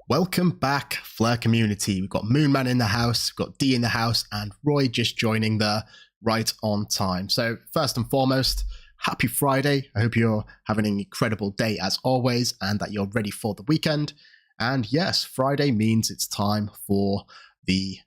Welcome back, FLR community. We've got Moonman in the house, we've got D in the house, and Roy just joining there right on time. So first and foremost, happy Friday. I hope you're having an incredible day as always and that you're ready for the weekend. And yes, Friday means it's time for the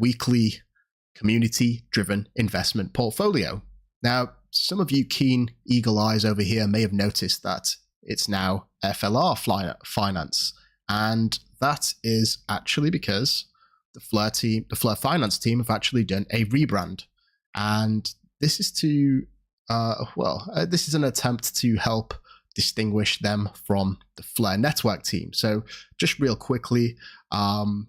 weekly community-driven investment portfolio. Now, some of you keen eagle eyes over here may have noticed that it's now FLR finance. And that is actually because the FLR finance team have actually done a rebrand. And this is this is an attempt to help distinguish them from the FLR network team. So just real quickly, the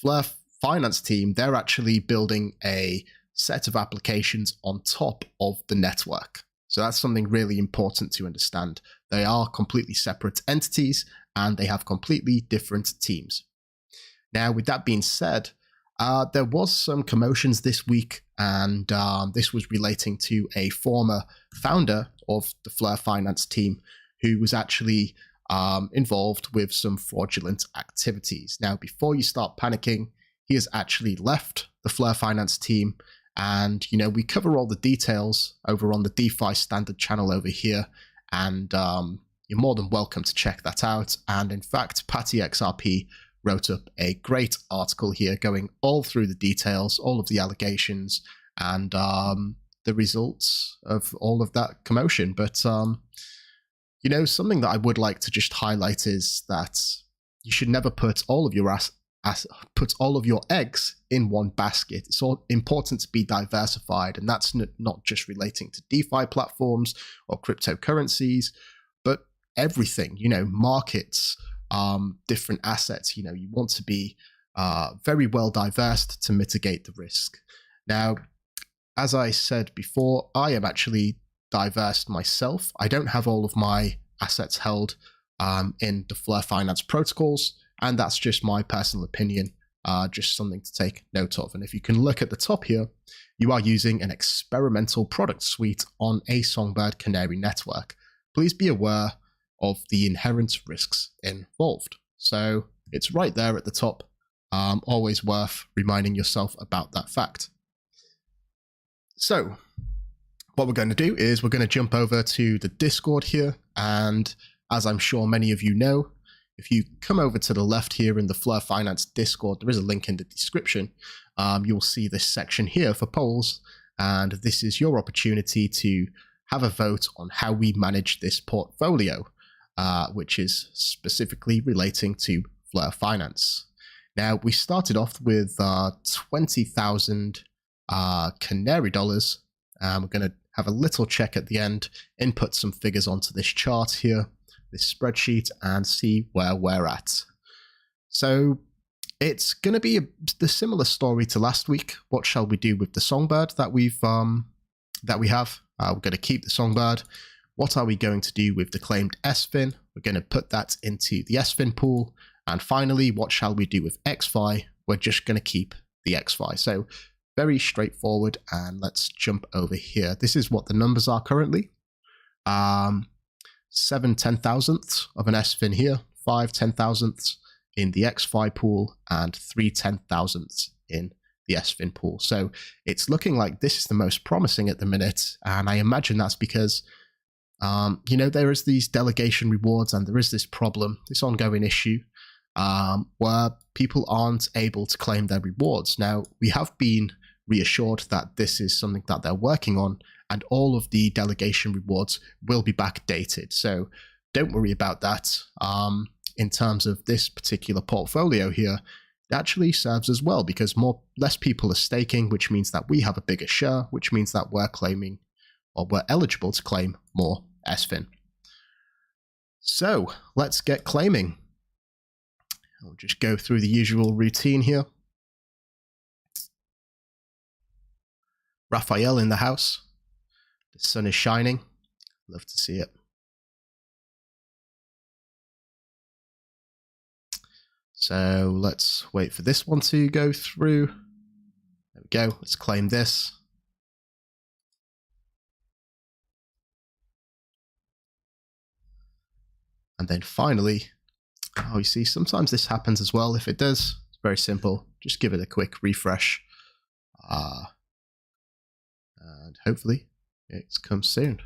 FLR finance team, they're actually building a set of applications on top of the network. So that's something really important to understand. They are completely separate entities and they have completely different teams. Now, with that being said, there was some commotions this week, and this was relating to a former founder of the FLR finance team who was actually involved with some fraudulent activities. Now, before you start panicking, he has actually left the FLR finance team, and we cover all the details over on the DeFi standard channel over here, and you're more than welcome to check that out. And in fact, Patty XRP wrote up a great article here going all through the details, all of the allegations, and the results of all of that commotion. But, something that I would like to just highlight is that you should never put all of your eggs in one basket. It's all important to be diversified, and that's not just relating to DeFi platforms or cryptocurrencies, but everything, markets, different assets. You want to be very well diverse to mitigate the risk. Now, as I said before, I am actually diverse myself. I don't have all of my assets held in the FLR finance protocols, and that's just my personal opinion, just something to take note of. And if you can look at the top here, you are using an experimental product suite on a Songbird Canary network. Please be aware of the inherent risks involved. So it's right there at the top. Always worth reminding yourself about that fact. So what we're going to do is we're going to jump over to the Discord here. And as I'm sure many of you know, if you come over to the left here in the FLR Finance Discord, there is a link in the description. You'll see this section here for polls. And this is your opportunity to have a vote on how we manage this portfolio, which is specifically relating to FLR Finance. Now, we started off with 20,000 Canary dollars. We're going to have a little check at the end, input some figures onto this chart here, this spreadsheet, and see where we're at. So it's going to be the similar story to last week. What shall we do with the Songbird that we have? We're going to keep the Songbird. What are we going to do with the claimed SFIN? We're going to put that into the SFIN pool. And finally, what shall we do with XFi? We're just going to keep the XFi. So very straightforward. And let's jump over here. This is what the numbers are currently. 7 10,000ths of an SFIN here, 5 10,000ths in the XFi pool, and 3 10,000ths in the SFIN pool. So it's looking like this is the most promising at the minute. And I imagine that's because there is these delegation rewards, and there is this problem, this ongoing issue, where people aren't able to claim their rewards. Now, we have been reassured that this is something that they're working on, and all of the delegation rewards will be backdated. So don't worry about that. In terms of this particular portfolio here, it actually serves as well because less people are staking, which means that we have a bigger share, which means that we're claiming, or we're eligible to claim more SFIN. So let's get claiming. I'll just go through the usual routine here. Raphael in the house. The sun is shining. Love to see it. So let's wait for this one to go through. There we go. Let's claim this. And then finally, Oh, you see, sometimes this happens as well. If it does, it's very simple. Just give it a quick refresh. And hopefully it comes soon.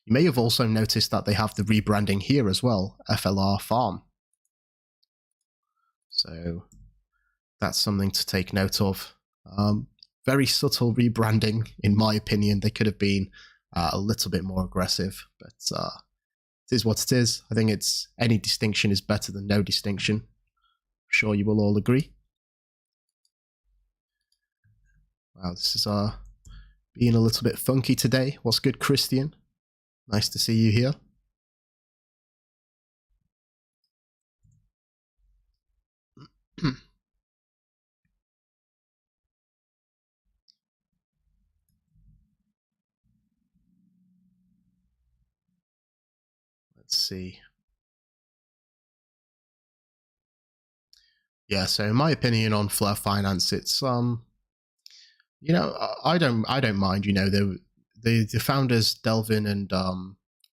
You may have also noticed that they have the rebranding here as well, FLR Farm. So that's something to take note of. Very subtle rebranding, in my opinion. They could have been a little bit more aggressive, but it is what it is. I think it's any distinction is better than no distinction. I'm sure you will all agree. Wow, this is being a little bit funky today. What's good, Christian? Nice to see you here. Let's see. Yeah, so in my opinion on FLR Finance, it's you know, I don't mind. You know, the founders Delvin and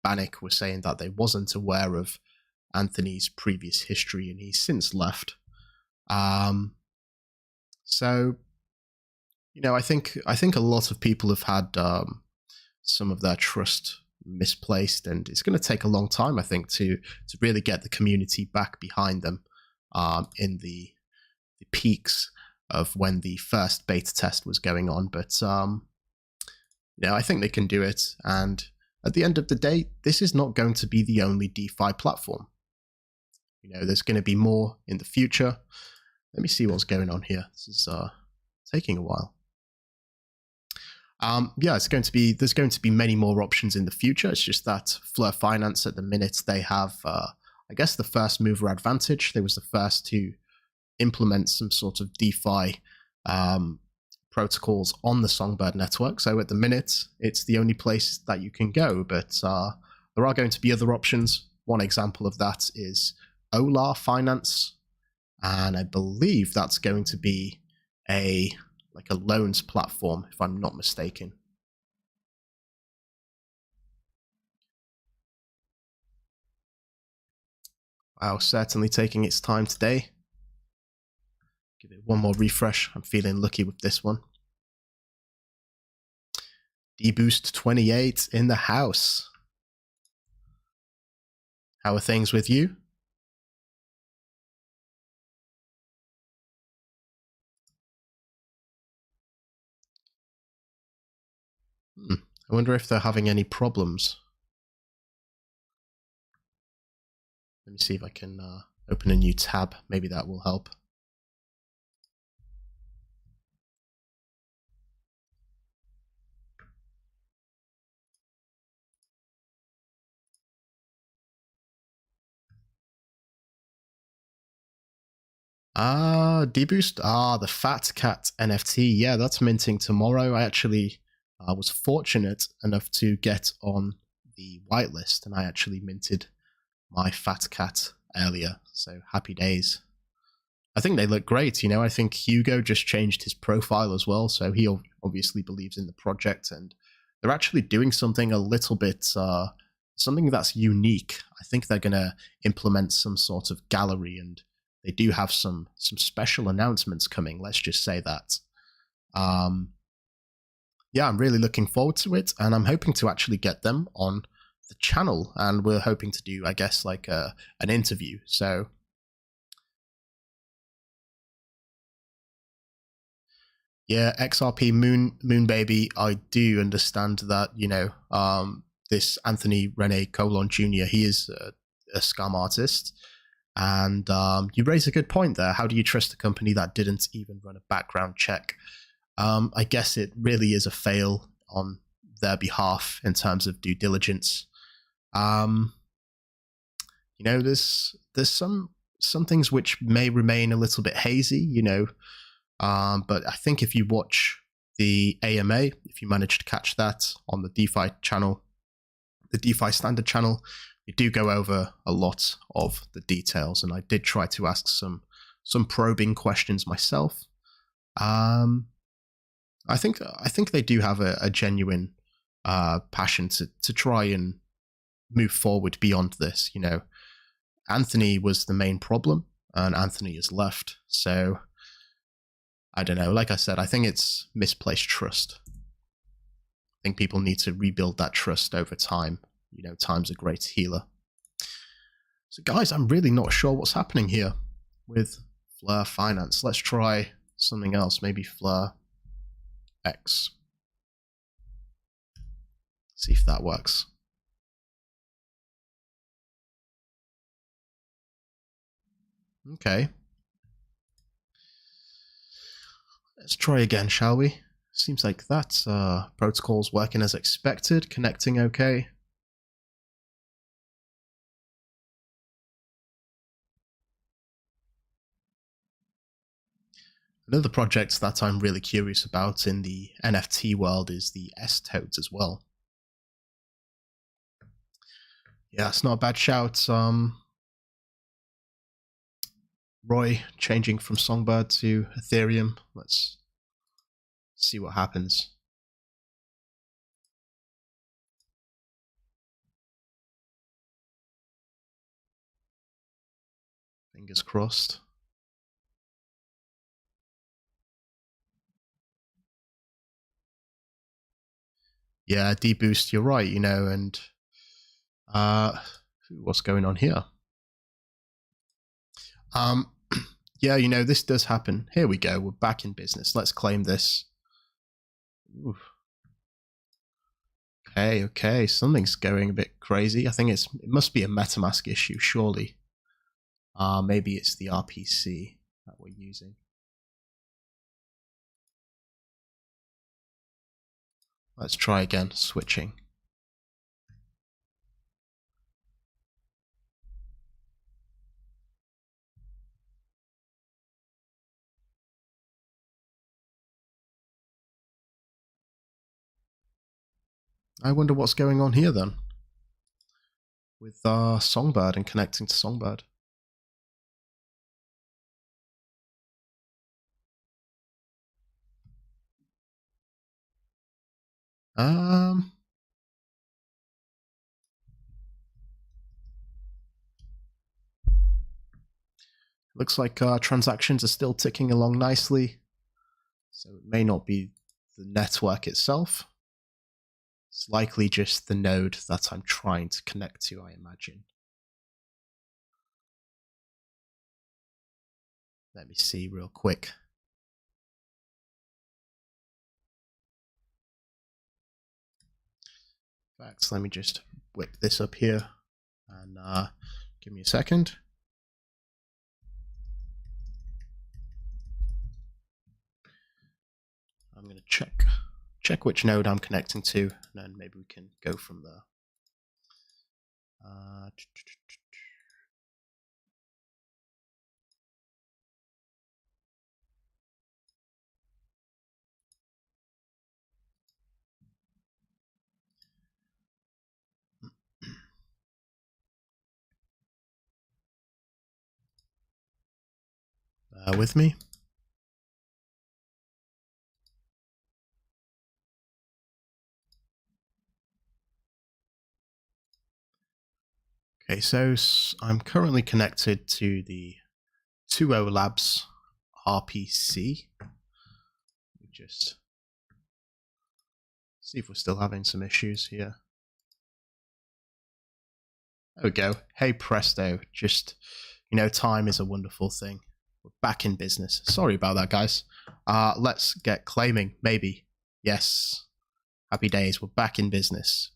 Bannock were saying that they wasn't aware of Anthony's previous history, and he's since left. So you know, I think a lot of people have had some of their trust misplaced, and it's going to take a long time, I think, to really get the community back behind them in the peaks of when the first beta test was going on. But you know, I think they can do it. And at the end of the day, this is not going to be the only DeFi platform. You know, there's going to be more in the future. Let me see what's going on here. This is taking a while. Yeah, there's going to be many more options in the future. It's just that FLR Finance at the minute, they have, I guess, the first mover advantage. They was the first to implement some sort of DeFi protocols on the Songbird network. So at the minute, it's the only place that you can go, but there are going to be other options. One example of that is FLR Finance, and I believe that's going to be a loans platform, if I'm not mistaken. Wow, certainly taking its time today. Give it one more refresh. I'm feeling lucky with this one. D-Boost 28 in the house. How are things with you? I wonder if they're having any problems. Let me see if I can open a new tab. Maybe that will help. D-Boost. The Fat Cat NFT. Yeah, that's minting tomorrow. I actually was fortunate enough to get on the whitelist, and I actually minted my Fat Cat earlier. So happy days. I think they look great. You know, I think Hugo just changed his profile as well, so he obviously believes in the project, and they're actually doing something a little bit, something that's unique. I think they're going to implement some sort of gallery, and they do have some special announcements coming. Let's just say that. Yeah, I'm really looking forward to it, and I'm hoping to actually get them on the channel, and we're hoping to do, I guess, like an interview. So yeah, XRP Moon Baby, I do understand that, you know, this Anthony Rene Colon Jr., he is a scam artist. And you raise a good point there. How do you trust a company that didn't even run a background check? I guess it really is a fail on their behalf in terms of due diligence. You know, there's some things which may remain a little bit hazy, you know, but I think if you watch the AMA, if you manage to catch that on the DeFi channel, the DeFi standard channel, we do go over a lot of the details, and I did try to ask some probing questions myself. I think they do have a genuine passion to try and move forward beyond this. You know, Anthony was the main problem, and Anthony has left. So I don't know. Like I said, I think it's misplaced trust. I think people need to rebuild that trust over time. You know, time's a great healer. So guys, I'm really not sure what's happening here with FLR Finance. Let's try something else, maybe FLR X. See if that works. Okay. Let's try again, shall we? Seems like that protocol's working as expected, connecting okay. Another project that I'm really curious about in the NFT world is the S-Toads as well. Yeah, it's not a bad shout. Roy changing from Songbird to Ethereum. Let's see what happens. Fingers crossed. Yeah, deboost, you're right, you know, and what's going on here? Yeah, you know, this does happen. Here we go, we're back in business. Let's claim this. Oof. Okay, something's going a bit crazy. I think it must be a MetaMask issue, surely. Maybe it's the RPC that we're using. Let's try again, switching. I wonder what's going on here then with Songbird and connecting to Songbird. Looks like transactions are still ticking along nicely, so it may not be the network itself. It's likely just the node that I'm trying to connect to, I imagine. Let me see real quick. In fact, let me just whip this up here and give me a second. I'm going to check which node I'm connecting to, and then maybe we can go from there. With me. Okay, so I'm currently connected to the 2O Labs RPC. Let me just see if we're still having some issues here. There we go. Hey presto, just, you know, time is a wonderful thing. We're back in business. Sorry about that, guys. Let's get claiming, maybe. Yes. Happy days, we're back in business.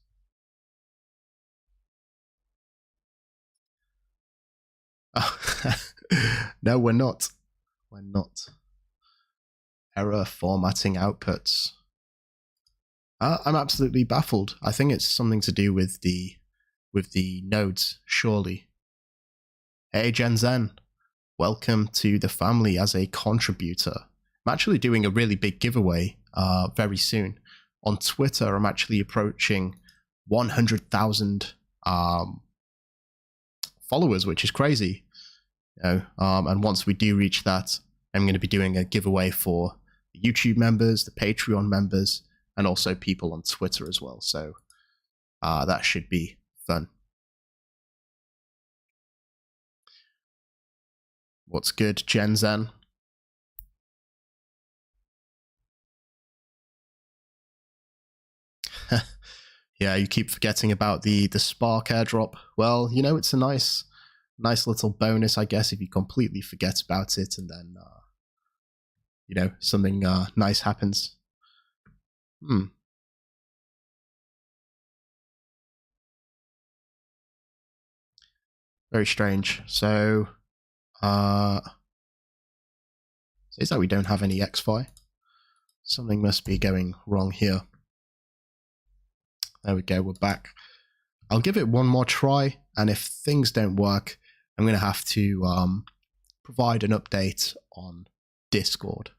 No, we're not. We're not. Error formatting outputs. I'm absolutely baffled. I think it's something to do with the nodes, surely. Hey Gen Zen, welcome to the family as a contributor. I'm actually doing a really big giveaway very soon. On Twitter, I'm actually approaching 100,000 followers, which is crazy. You know, and once we do reach that, I'm going to be doing a giveaway for the YouTube members, the Patreon members, and also people on Twitter as well. So that should be fun. What's good, Gen Zen? Yeah, you keep forgetting about the Spark airdrop. Well, you know, it's a nice little bonus, I guess, if you completely forget about it and then, you know, something nice happens. Very strange. So, it's like we don't have any XFi. Something must be going wrong here. There we go, we're back. I'll give it one more try, and if things don't work, I'm going to have to provide an update on Discord.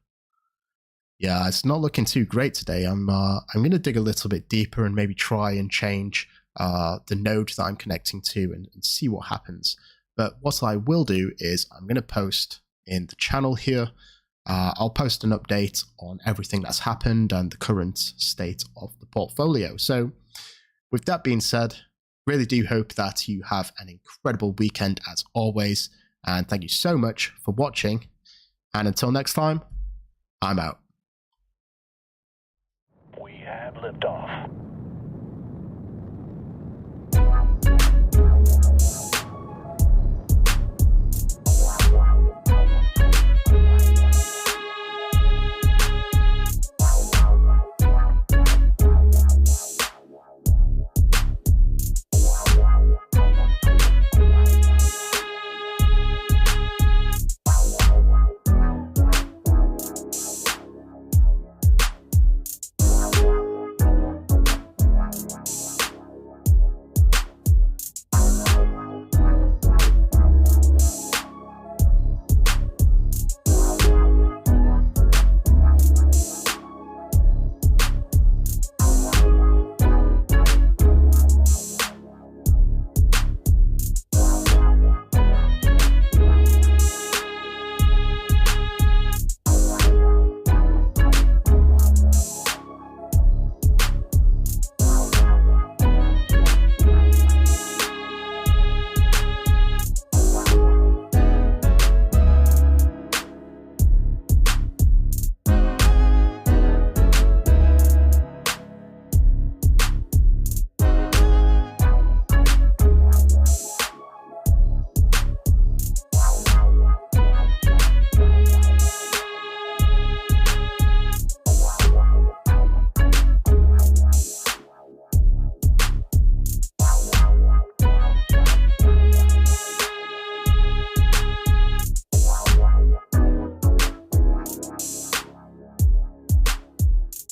Yeah, it's not looking too great today. I'm going to dig a little bit deeper and maybe try and change the node that I'm connecting to and see what happens. But what I will do is I'm going to post in the channel here. I'll post an update on everything that's happened and the current state of the portfolio. So with that being said, really do hope that you have an incredible weekend as always. And thank you so much for watching. And until next time, I'm out. We have liftoff.